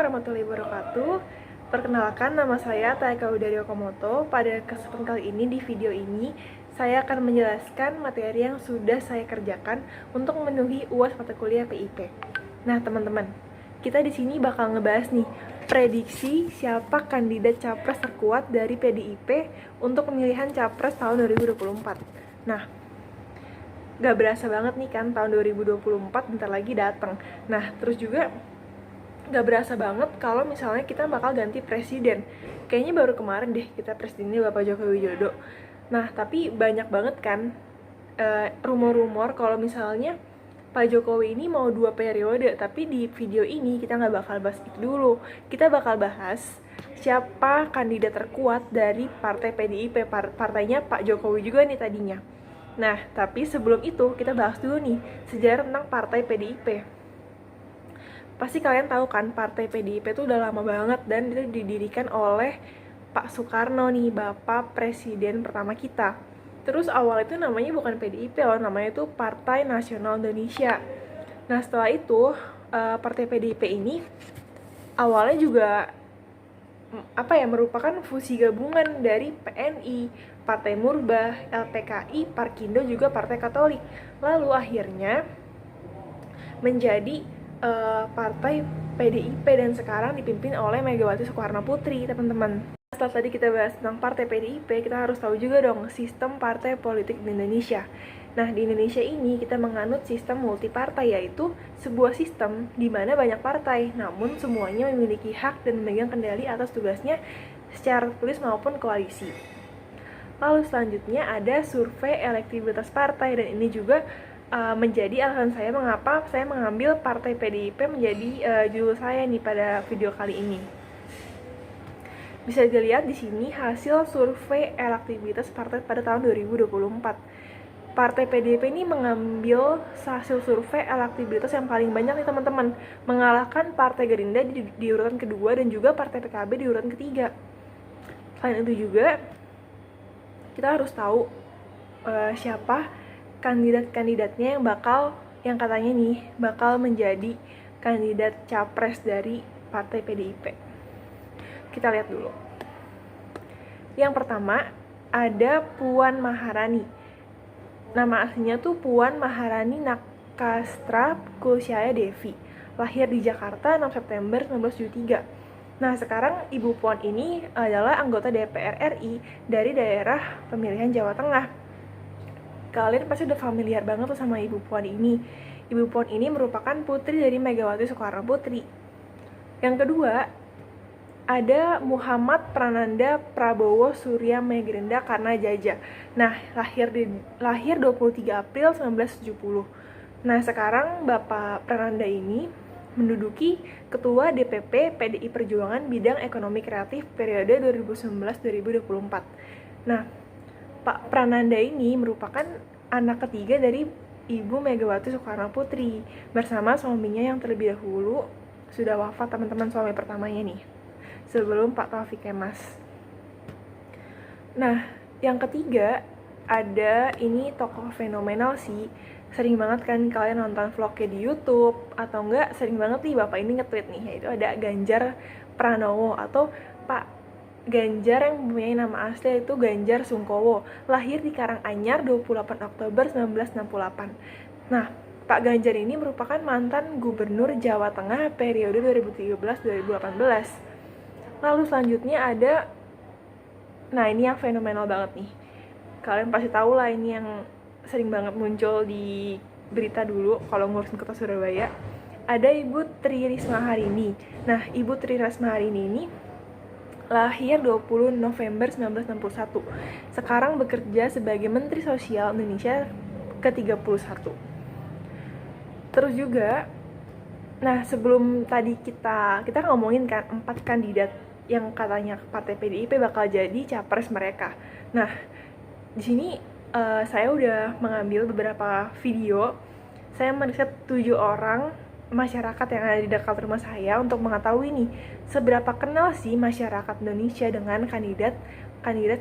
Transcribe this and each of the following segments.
warahmatullahi wabarakatuh. Perkenalkan, nama saya Taika Udario Komoto. Pada kesempatan kali ini, di video ini saya akan menjelaskan materi yang sudah saya kerjakan untuk memenuhi UAS mata kuliah PIP. Nah, teman-teman, kita di sini bakal ngebahas nih prediksi siapa kandidat capres terkuat dari PDIP untuk pemilihan capres tahun 2024. Nah, gak berasa banget nih kan tahun 2024 bentar lagi datang. Nah, terus juga gak berasa banget kalau misalnya kita bakal ganti presiden. Kayaknya baru kemarin deh kita presidennya Bapak Joko Widodo. Nah, tapi banyak banget kan rumor-rumor kalau misalnya Pak Jokowi ini mau 2 periode. Tapi di video ini kita gak bakal bahas itu dulu. Kita bakal bahas siapa kandidat terkuat dari partai PDIP, partainya Pak Jokowi juga nih tadinya. Nah, tapi sebelum itu kita bahas dulu nih sejarah tentang partai PDIP. Pasti kalian tahu kan, partai PDIP itu udah lama banget dan itu didirikan oleh Pak Soekarno nih, Bapak Presiden pertama kita. Terus awal itu namanya bukan PDIP loh, namanya itu Partai Nasional Indonesia. Nah, setelah itu partai PDIP ini awalnya juga merupakan fusi gabungan dari PNI, Partai Murbah, LPKI, Parkindo, juga Partai Katolik. Lalu akhirnya menjadi partai PDIP dan sekarang dipimpin oleh Megawati Soekarno Putri, teman-teman. Setelah tadi kita bahas tentang partai PDIP, kita harus tahu juga dong sistem partai politik di Indonesia. Nah, di Indonesia ini kita menganut sistem multipartai, yaitu sebuah sistem di mana banyak partai, namun semuanya memiliki hak dan memegang kendali atas tugasnya secara tulis maupun koalisi. Lalu selanjutnya ada survei elektabilitas partai, dan ini juga menjadi alasan saya mengapa saya mengambil partai PDIP menjadi judul saya nih pada video kali ini. Bisa dilihat di sini hasil survei elektabilitas partai pada tahun 2024. Partai PDIP ini mengambil hasil survei elektabilitas yang paling banyak nih teman-teman, mengalahkan Partai Gerindra di urutan kedua dan juga Partai PKB di urutan ketiga. Selain itu juga kita harus tahu siapa kandidat-kandidatnya yang katanya nih bakal menjadi kandidat capres dari partai PDIP. Kita lihat dulu. Yang pertama ada Puan Maharani. Nama aslinya tuh Puan Maharani Nakastra Kulsyaya Devi. Lahir di Jakarta 6 September 1973. Nah, sekarang Ibu Puan ini adalah anggota DPR RI dari daerah pemilihan Jawa Tengah. Kalian pasti udah familiar banget tuh sama Ibu Puan ini. Ibu Puan ini merupakan putri dari Megawati Soekarno Putri. Yang kedua, ada Muhammad Prananda Prabowo Surya Megrenda Karna Jaja. Nah, lahir 23 April 1970. Nah, sekarang Bapak Prananda ini menduduki Ketua DPP PDI Perjuangan bidang ekonomi kreatif periode 2019-2024. Nah, Pak Prananda ini merupakan anak ketiga dari Ibu Megawati Soekarno Putri bersama suaminya yang terlebih dahulu sudah wafat, teman-teman, suami pertamanya nih, sebelum Pak Taufik Kemas. Nah, yang ketiga ada ini tokoh fenomenal sih. Sering banget kan kalian nonton vlognya di YouTube, atau enggak sering banget nih Bapak ini nge-tweet nih, yaitu ada Ganjar Pranowo atau Pak Ganjar yang mempunyai nama asli yaitu Ganjar Sungkowo. Lahir di Karanganyar 28 Oktober 1968. Nah, Pak Ganjar ini merupakan mantan Gubernur Jawa Tengah periode 2013-2018. Lalu selanjutnya ada, nah ini yang fenomenal banget nih. Kalian pasti tahu lah, ini yang sering banget muncul di berita dulu kalau ngurusin kota Surabaya. Ada Ibu Tri Risma Harini. Nah, Ibu Tri Risma Harini ini lahir 20 November 1961. Sekarang bekerja sebagai Menteri Sosial Indonesia ke-31. Terus juga, nah sebelum tadi kita ngomongin kan 4 kandidat yang katanya partai PDIP bakal jadi capres mereka. Nah, di sini saya udah mengambil beberapa video. Saya meriset 7 orang masyarakat yang ada di dekat rumah saya untuk mengetahui nih seberapa kenal sih masyarakat Indonesia dengan kandidat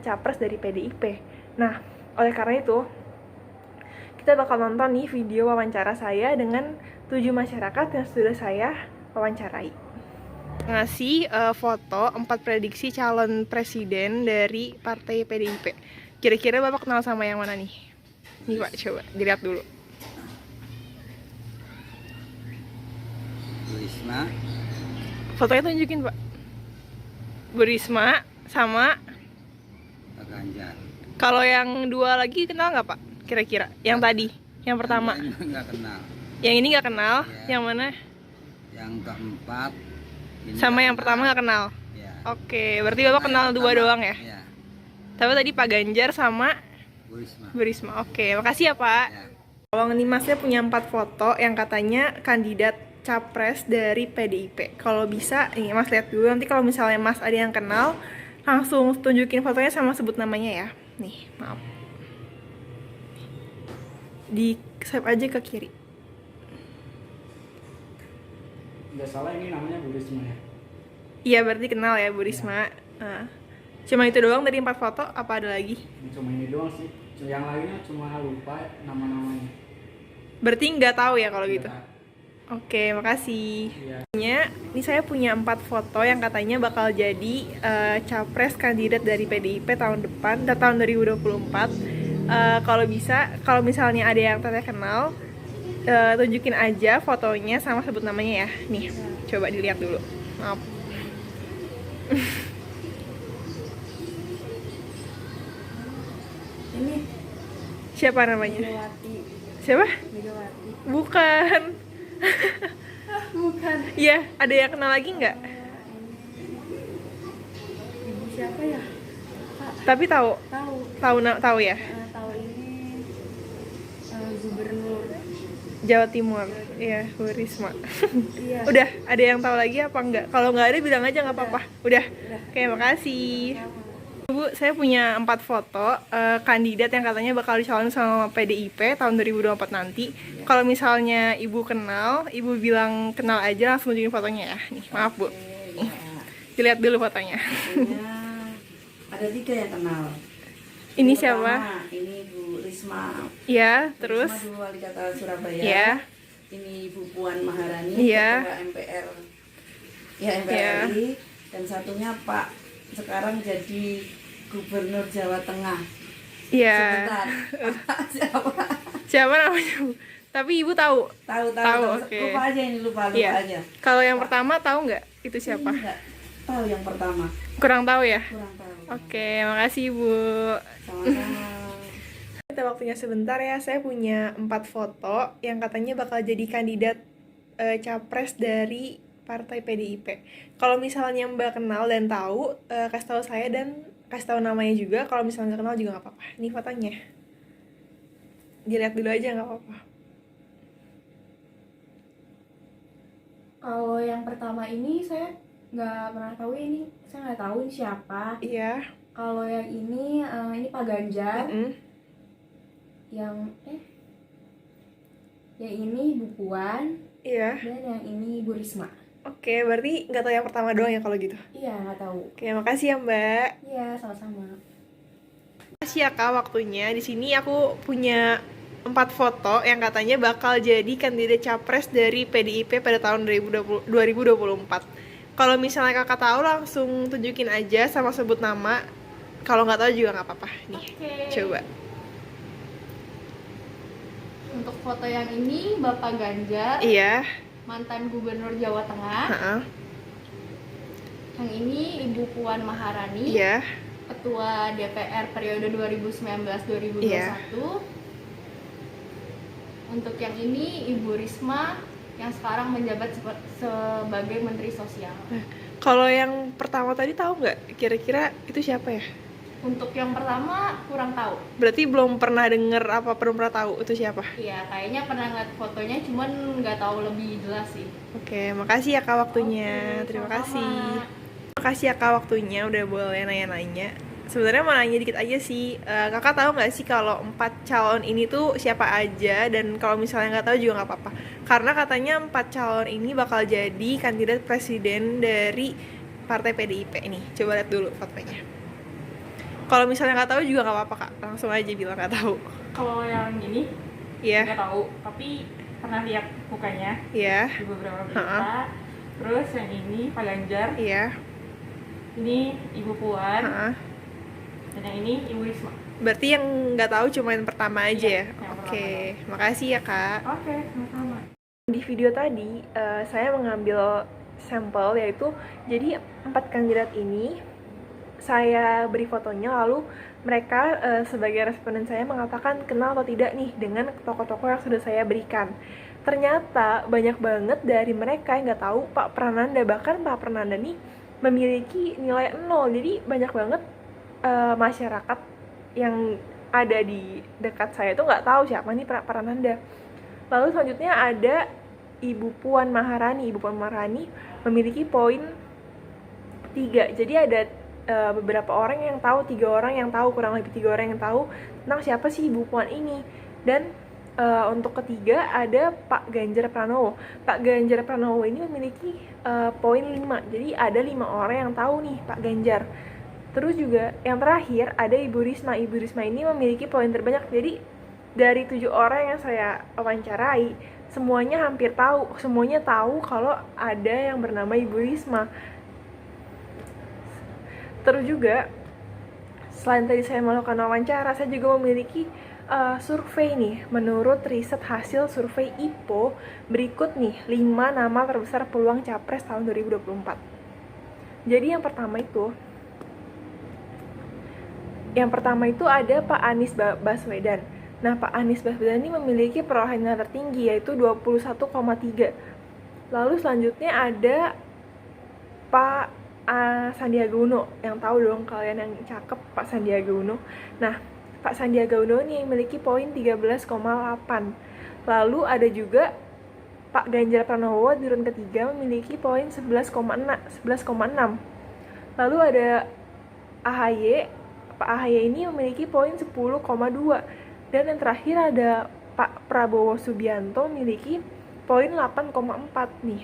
capres dari PDIP. Nah, oleh karena itu kita bakal nonton nih video wawancara saya dengan 7 masyarakat yang sudah saya wawancarai. ngasih foto 4 prediksi calon presiden dari partai PDIP. Kira-kira Bapak kenal sama yang mana nih? Nih Pak, coba dilihat dulu. Bu Risma, Fotonya tunjukin Pak. Bu Risma sama. Pak Ganjar. Kalau yang dua lagi kenal nggak Pak? Kira-kira yang tadi, yang pertama. Yang nggak kenal. Yang ini nggak kenal, Ya. yang mana? Yang keempat. Ini Sama nggak yang pertama nggak kenal. Ya. Oke, berarti Bapak Sama kenal yang dua pertama. doang ya? Ya. Tapi tadi Pak Ganjar sama Bu Risma. Bu Risma. Oke, makasih ya Pak. Ya. Bang Nimasnya punya 4 foto yang katanya kandidat capres dari PDIP. Kalau bisa, nih Mas lihat dulu. Nanti kalau misalnya Mas ada yang kenal, langsung tunjukin fotonya sama sebut namanya ya. Nih, maaf. Di swipe aja ke kiri. Nggak salah ini namanya Bu Risma ya? Iya, berarti kenal ya Bu Risma. Nah, cuma itu doang dari 4 foto, apa ada lagi? Cuma ini doang sih. Yang lainnya cuma lupa nama-namanya. Berarti nggak tahu ya kalau gitu. Nggak. Oke, makasih. Iya. Ini saya punya 4 foto yang katanya bakal jadi capres kandidat dari PDIP tahun depan, tahun 2024. Kalau bisa, kalau misalnya ada yang teteh kenal, tunjukin aja fotonya sama sebut namanya ya. Nih, coba dilihat dulu. Maaf. Ini Siapa namanya? Megawati. Siapa? Megawati. Bukan. Bukan. Iya, ada yang kenal lagi nggak? Ibu siapa ya? Tapi tahu, Tahu. tahu ya. Tahu ini gubernur. Jawa Timur. Iya, Bu Risma. Iya. Udah, ada yang tahu lagi apa enggak? Kalau nggak ada bilang aja nggak apa-apa. Udah. Oke, makasih. Bu, saya punya 4 foto kandidat yang katanya bakal dicalonin sama PDIP tahun 2024 nanti. Kalau misalnya Ibu kenal, Ibu bilang kenal aja, langsung tunjukin fotonya ya. Nih, maaf Bu. Dilihat dulu fotonya. Punya ada 3 yang kenal. Ini Yang siapa? pertama, ini Bu Risma. Iya, terus? Risma dulu wali kota Surabaya. Iya. Ini Bu Puan Maharani, Iya. ketua MPR. Ya MPR Iya. RI. Dan satunya Pak sekarang jadi Gubernur Jawa Tengah. Iya. Sebentar. Siapa? Siapa namanya, Bu? Tapi Ibu tahu. Tahu. Oke. Lupa aja ini lupa Iya. aja. Kalau yang pertama tahu nggak itu siapa? Ini enggak tahu yang pertama. Kurang tahu ya? Kurang tahu. Oke, makasih Bu. Sama-sama. Kita waktunya sebentar ya, saya punya 4 foto yang katanya bakal jadi kandidat capres dari partai PDIP. Kalau misalnya Mbak kenal dan tahu, kasih tahu saya dan kasih tahu namanya juga. Kalau misalnya nggak kenal juga nggak apa-apa. Ini fotonya. Dilihat dulu aja nggak apa-apa. Kalau yang pertama ini saya nggak pernah tahu ini. Saya nggak tahu ini siapa. Iya. Kalau yang ini Pak Ganjar. Yang yang ini Bu Puan. Iya. Dan yang ini Bu Risma. Oke, berarti nggak tahu yang pertama doang ya kalau gitu. Iya, nggak tahu. Oke, makasih ya Mbak. Iya, sama-sama. Makasih ya Kak waktunya. Di sini aku punya 4 foto yang katanya bakal jadi kandidat capres dari PDIP pada tahun 2024. Kalau misalnya Kakak tahu langsung tunjukin aja sama sebut nama. Kalau nggak tahu juga nggak apa-apa. Nih, coba. Untuk foto yang ini Bapak Ganjar, Iya. mantan Gubernur Jawa Tengah. Heeh. Yang ini Ibu Puan Maharani, Iya. Ketua DPR periode 2019-2021. Iya. Untuk yang ini Ibu Risma yang sekarang menjabat sebagai Menteri Sosial. Kalau yang pertama tadi tahu nggak? Kira-kira itu siapa ya? Untuk yang pertama kurang tahu. Berarti belum pernah denger apa belum pernah tahu itu siapa? Iya, kayaknya pernah ngeliat fotonya, cuman nggak tahu lebih jelas sih. Oke, makasih ya Kak waktunya. Oke, Terima sama-sama. kasih. Makasih ya Kak waktunya udah boleh nanya-nanya. Sebenarnya mau nanya dikit aja sih. Kakak tahu nggak sih kalau 4 calon ini tuh siapa aja, dan kalau misalnya nggak tahu juga nggak apa-apa. Karena katanya 4 calon ini bakal jadi kandidat presiden dari partai PDIP ini. Coba lihat dulu fotonya. Kalau misalnya nggak tahu juga nggak apa-apa Kak. Langsung aja bilang nggak tahu. Kalau yang ini Iya. nggak tahu, tapi pernah lihat mukanya Iya. di beberapa Ha-ha. berita. Terus yang ini Pak Ganjar, Iya. ini Ibu Puan, Heeh. dan yang ini Ibu Risma. Berarti yang nggak tahu cuma yang pertama aja ya? Iya, yang Oke, pertama. makasih ya Kak. Oke, sama-sama. Di video tadi saya mengambil sampel, yaitu jadi 4 kandidat ini saya beri fotonya, lalu mereka sebagai responden saya mengatakan kenal atau tidak nih dengan tokoh-tokoh yang sudah saya berikan. Ternyata banyak banget dari mereka yang nggak tahu Pak Prananda, bahkan Pak Prananda nih memiliki nilai 0. Jadi banyak banget masyarakat yang ada di dekat saya tuh nggak tahu siapa nih Pak Prananda. Lalu selanjutnya ada Ibu Puan Maharani. Ibu Puan Maharani memiliki poin 3. Jadi ada beberapa orang yang tahu, 3 orang yang tahu, kurang lebih 3 orang yang tahu tentang siapa sih Ibu Puan ini. Dan untuk ketiga ada Pak Ganjar Pranowo. Pak Ganjar Pranowo ini memiliki poin 5. Jadi ada 5 orang yang tahu nih Pak Ganjar. Terus juga yang terakhir ada Ibu Risma. Ibu Risma ini memiliki poin terbanyak. Jadi dari 7 orang yang saya wawancarai, semuanya hampir tahu, semuanya tahu kalau ada yang bernama Ibu Risma. Terus juga selain tadi saya melakukan wawancara, saya juga memiliki survei nih. Menurut riset hasil survei IPO, berikut nih 5 nama terbesar peluang capres tahun 2024. Jadi yang pertama itu ada Pak Anies Baswedan. Nah, Pak Anies Baswedan ini memiliki perolehan tertinggi, yaitu 21,3. Lalu selanjutnya ada Pak Sandiaga Uno. Yang tahu dong kalian yang cakep, Pak Sandiaga Uno. Nah, Pak Sandiaga Uno ini memiliki poin 13,8. Lalu ada juga Pak Ganjar Pranowo di urutan ketiga memiliki poin 11,6. Lalu ada AHY. Pak AHY ini memiliki poin 10,2. Dan yang terakhir ada Pak Prabowo Subianto memiliki poin 8,4 nih.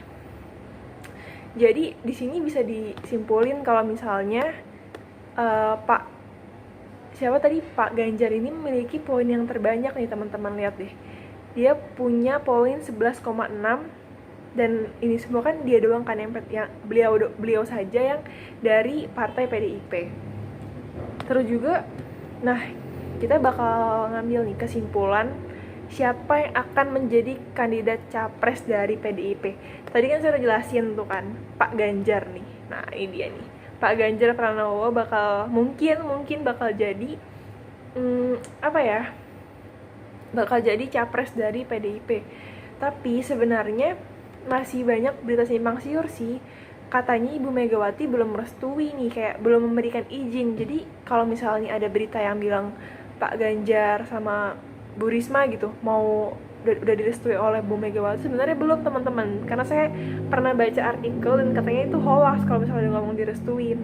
Jadi di sini bisa disimpulin kalau misalnya Pak Ganjar ini memiliki poin yang terbanyak nih teman-teman, lihat deh. Dia punya poin 11,6, dan ini semua kan dia doang kan yang beliau saja yang dari partai PDIP. Terus juga, nah kita bakal ngambil nih kesimpulan siapa yang akan menjadi kandidat capres dari PDIP. Tadi kan saya udah jelasin tuh kan, Pak Ganjar nih. Nah ini dia nih, Pak Ganjar Pranowo mungkin bakal jadi bakal jadi capres dari PDIP. Tapi sebenarnya masih banyak berita simpang siur sih. Katanya Ibu Megawati belum merestui nih, kayak belum memberikan izin. Jadi kalau misalnya ada berita yang bilang Pak Ganjar sama Bu Risma gitu udah direstui oleh Bu Megawati, sebenarnya belum teman-teman. Karena saya pernah baca artikel dan katanya itu hoax kalau misalnya ngomong direstuin.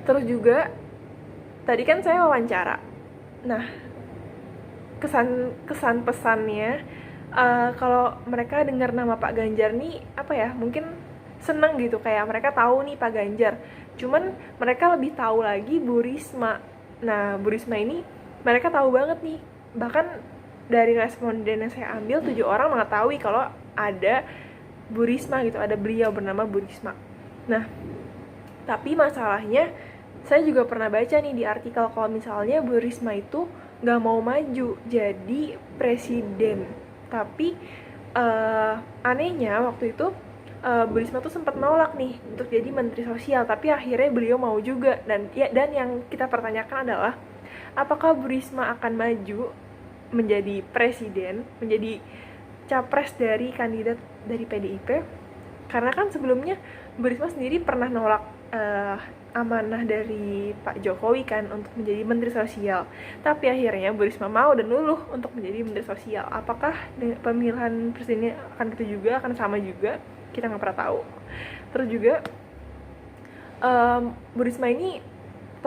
Terus juga tadi kan saya wawancara. Nah, kesan pesannya kalau mereka dengar nama Pak Ganjar nih mungkin seneng gitu, kayak mereka tahu nih Pak Ganjar. Cuman mereka lebih tahu lagi Bu Risma. Nah, Bu Risma ini mereka tahu banget nih. Bahkan dari responden yang saya ambil 7 orang mengetahui kalau ada Bu Risma gitu, ada beliau bernama Bu Risma. Nah, tapi masalahnya saya juga pernah baca nih di artikel kalau misalnya Bu Risma itu nggak mau maju jadi presiden. Tapi anehnya waktu itu Bu Risma tuh sempat nolak nih untuk jadi menteri sosial, tapi akhirnya beliau mau juga. Dan yang kita pertanyakan adalah apakah Bu Risma akan maju menjadi presiden, menjadi capres dari kandidat dari PDIP? Karena kan sebelumnya Bu Risma sendiri pernah nolak amanah dari Pak Jokowi kan untuk menjadi menteri sosial. Tapi akhirnya Bu Risma mau dan luluh untuk menjadi menteri sosial. Apakah pemilihan presidennya akan gitu juga, akan sama juga? Kita nggak pernah tahu. Terus juga Bu Risma ini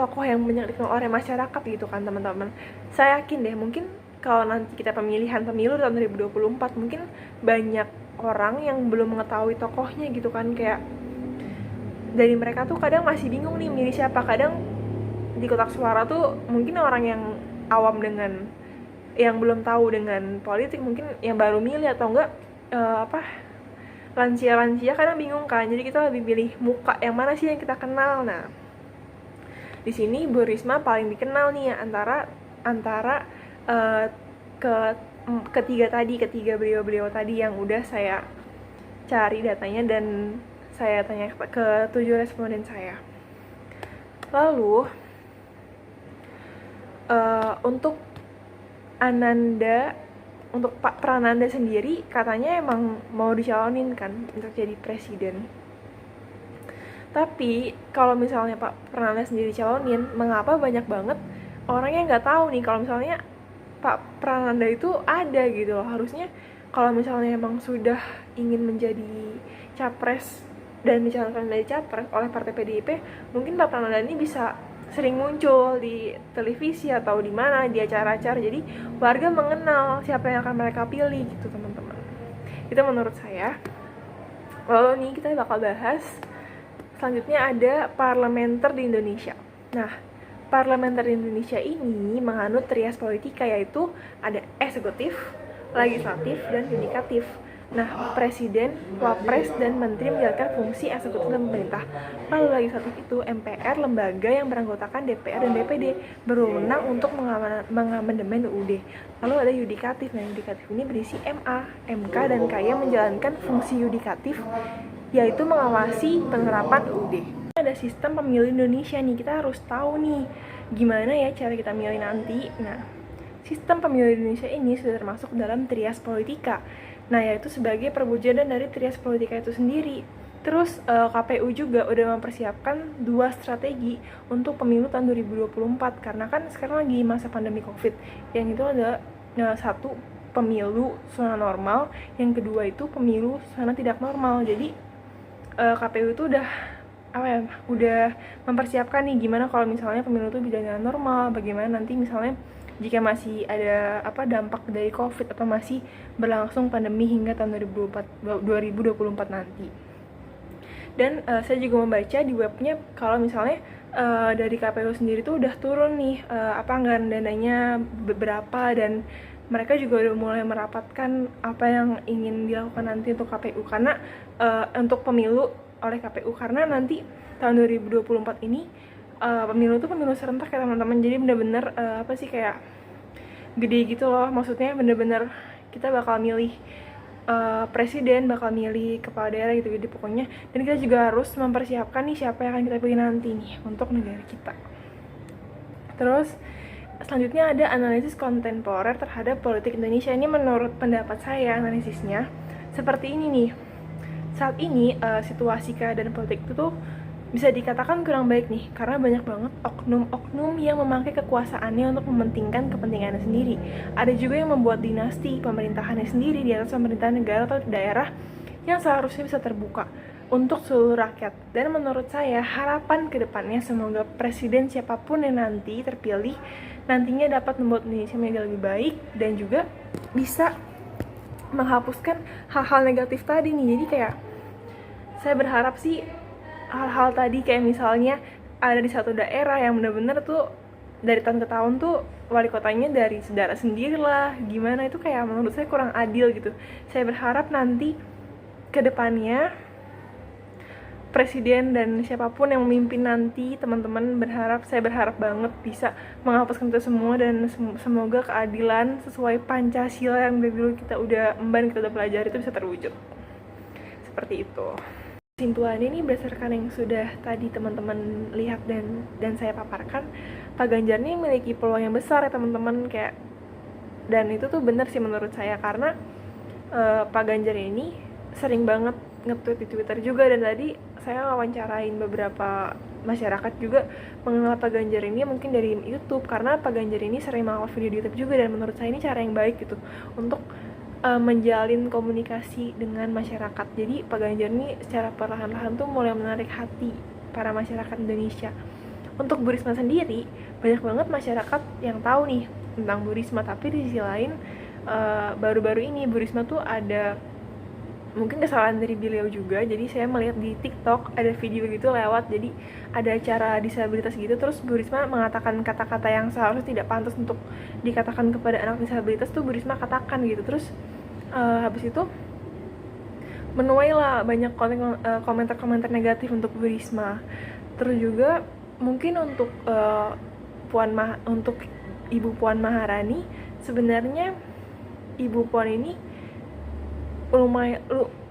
tokoh yang banyak dikenal oleh masyarakat gitu kan teman-teman. Saya yakin deh, mungkin kalau nanti kita pemilihan pemilu tahun 2024 mungkin banyak orang yang belum mengetahui tokohnya gitu kan. Kayak dari mereka tuh kadang masih bingung nih milih siapa. Kadang di kotak suara tuh mungkin orang yang awam dengan yang belum tahu dengan politik, mungkin yang baru milih atau enggak lansia kadang bingung kan, jadi kita lebih pilih muka yang mana sih yang kita kenal. Nah, di sini Bu Risma paling dikenal nih ya, antara ketiga beliau tadi yang udah saya cari datanya dan saya tanya ke 7 responden saya. Lalu untuk Pak Prananda sendiri katanya emang mau dicalonin kan untuk jadi presiden. Tapi kalau misalnya Pak Prananda sendiri dicalonin, mengapa banyak banget orang yang nggak tahu nih kalau misalnya Pak Prananda itu ada gitu loh. Harusnya kalau misalnya emang sudah ingin menjadi capres dan dicalonkan menjadi capres oleh partai PDIP, mungkin Pak Prananda ini bisa sering muncul di televisi atau di mana, di acara-acara, jadi warga mengenal siapa yang akan mereka pilih gitu teman-teman. Itu menurut saya. Lalu nih kita bakal bahas selanjutnya ada parlementer di Indonesia. Nah, parlementer di Indonesia ini menganut trias politika, yaitu ada eksekutif, legislatif, dan yudikatif. Nah, presiden, wapres, dan menteri menjalankan fungsi eksekutif dan pemerintah. Lalu legislatif itu MPR, lembaga yang beranggotakan DPR dan DPD, berwenang untuk mengamandemen UUD. Lalu ada yudikatif. Nah, yudikatif ini berisi MA, MK, dan KY menjalankan fungsi yudikatif, yaitu mengawasi penerapan UUD. Ada sistem pemilu Indonesia nih, kita harus tahu nih gimana ya cara kita milih nanti. Nah, sistem pemilu Indonesia ini sudah termasuk dalam trias politika. Nah, yaitu sebagai perwujudan dari trias politika itu sendiri. Terus KPU juga udah mempersiapkan 2 strategi untuk pemilu tahun 2024 karena kan sekarang lagi masa pandemi Covid. Yang itu ada satu pemilu zona normal, yang kedua itu pemilu zona tidak normal. Jadi KPU itu udah mempersiapkan nih gimana kalau misalnya pemilu itu berjalan normal, bagaimana nanti misalnya jika masih ada dampak dari Covid atau masih berlangsung pandemi hingga tahun 2024 nanti. Dan saya juga membaca di webnya kalau misalnya dari KPU sendiri tuh udah turun nih anggaran dananya beberapa, dan mereka juga udah mulai merapatkan apa yang ingin dilakukan nanti untuk KPU karena untuk pemilu oleh KPU, karena nanti tahun 2024 ini pemilu itu pemilu serentak ya teman-teman. Jadi bener-bener kayak gede gitu loh, maksudnya bener-bener kita bakal milih presiden, bakal milih kepala daerah gitu pokoknya. Dan kita juga harus mempersiapkan nih siapa yang akan kita pilih nanti nih untuk negara kita. Terus selanjutnya ada analisis kontemporer terhadap politik Indonesia. Ini menurut pendapat saya analisisnya seperti ini nih. Saat ini situasi keadaan politik itu tuh bisa dikatakan kurang baik nih, karena banyak banget oknum-oknum yang memakai kekuasaannya untuk mementingkan kepentingannya sendiri. Ada juga yang membuat dinasti pemerintahannya sendiri di atas pemerintahan negara atau daerah yang seharusnya bisa terbuka untuk seluruh rakyat. Dan menurut saya harapan kedepannya semoga presiden siapapun yang nanti terpilih nantinya dapat membuat Indonesia menjadi lebih baik dan juga bisa menghapuskan hal-hal negatif tadi nih. Jadi kayak saya berharap sih hal-hal tadi kayak misalnya ada di satu daerah yang benar-benar tuh dari tahun ke tahun tuh wali kotanya dari saudara sendiri lah, gimana itu kayak menurut saya kurang adil gitu. Saya berharap nanti ke depannya presiden dan siapapun yang memimpin nanti, teman-teman saya berharap banget bisa menghapuskan itu semua dan semoga keadilan sesuai Pancasila yang dari dulu kita udah pelajari itu bisa terwujud. Seperti itu. Kesimpulannya ini berdasarkan yang sudah tadi teman-teman lihat dan saya paparkan, Pak Ganjar ini memiliki peluang yang besar ya teman-teman, kayak, dan itu tuh benar sih menurut saya karena Pak Ganjar ini sering banget nge-tweet di Twitter juga, dan tadi saya wawancarain beberapa masyarakat juga mengenal Pak Ganjar ini mungkin dari YouTube karena Pak Ganjar ini sering mengupload video di YouTube juga, dan menurut saya ini cara yang baik gitu untuk menjalin komunikasi dengan masyarakat. Jadi Pak Ganjar ini secara perlahan-lahan tuh mulai menarik hati para masyarakat Indonesia. Untuk Bu Risma sendiri, banyak banget masyarakat yang tahu nih tentang Bu Risma, tapi di sisi lain baru-baru ini Bu Risma tuh ada mungkin kesalahan dari beliau juga. Jadi saya melihat di TikTok ada video gitu lewat, jadi ada acara disabilitas gitu, terus Bu Risma mengatakan kata-kata yang seharusnya tidak pantas untuk dikatakan kepada anak disabilitas tuh Bu Risma katakan gitu. Terus habis itu menuai lah banyak komentar-komentar negatif untuk Bu Risma. Terus juga mungkin untuk untuk Ibu Puan Maharani, sebenarnya Ibu Puan ini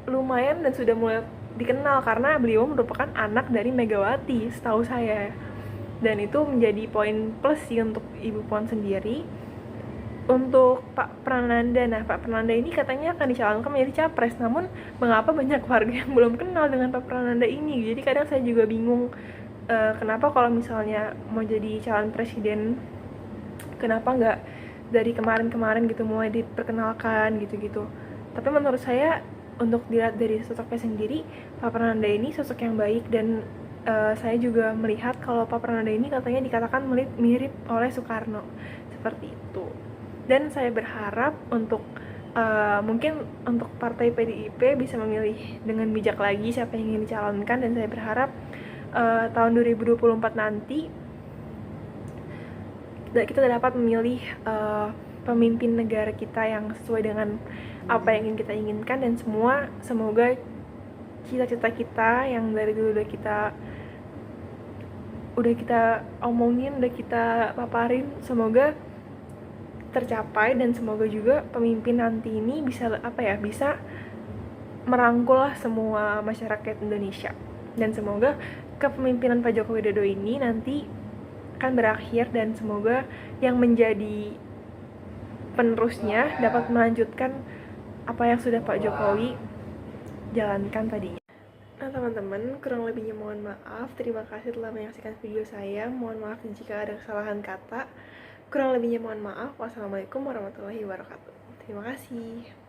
lumayan dan sudah mulai dikenal karena beliau merupakan anak dari Megawati setahu saya, dan itu menjadi poin plus sih untuk Ibu Puan sendiri. Untuk Pak Prananda, nah Pak Prananda ini katanya akan dicalonkan menjadi capres, namun mengapa banyak warga yang belum kenal dengan Pak Prananda ini? Jadi kadang saya juga bingung, kenapa kalau misalnya mau jadi calon presiden, kenapa nggak dari kemarin-kemarin gitu mulai diperkenalkan gitu-gitu. Tapi menurut saya, untuk dilihat dari sosoknya sendiri, Pak Prananda ini sosok yang baik, dan saya juga melihat kalau Pak Prananda ini katanya dikatakan mirip oleh Soekarno, seperti itu. Dan saya berharap untuk mungkin untuk partai PDIP bisa memilih dengan bijak lagi siapa yang ingin dicalonkan, dan saya berharap tahun 2024 nanti kita dapat memilih pemimpin negara kita yang sesuai dengan apa yang ingin kita inginkan, dan semoga cita-cita kita yang dari dulu udah kita omongin, udah kita paparin, semoga tercapai, dan semoga juga pemimpin nanti ini bisa merangkul lah semua masyarakat Indonesia, dan semoga kepemimpinan Pak Joko Widodo ini nanti akan berakhir, dan semoga yang menjadi penerusnya dapat melanjutkan apa yang sudah Pak Jokowi jalankan tadinya. Nah teman-teman, kurang lebihnya mohon maaf. Terima kasih telah menyaksikan video saya. Mohon maaf jika ada kesalahan kata. Kurang lebihnya mohon maaf. Wassalamualaikum warahmatullahi wabarakatuh. Terima kasih.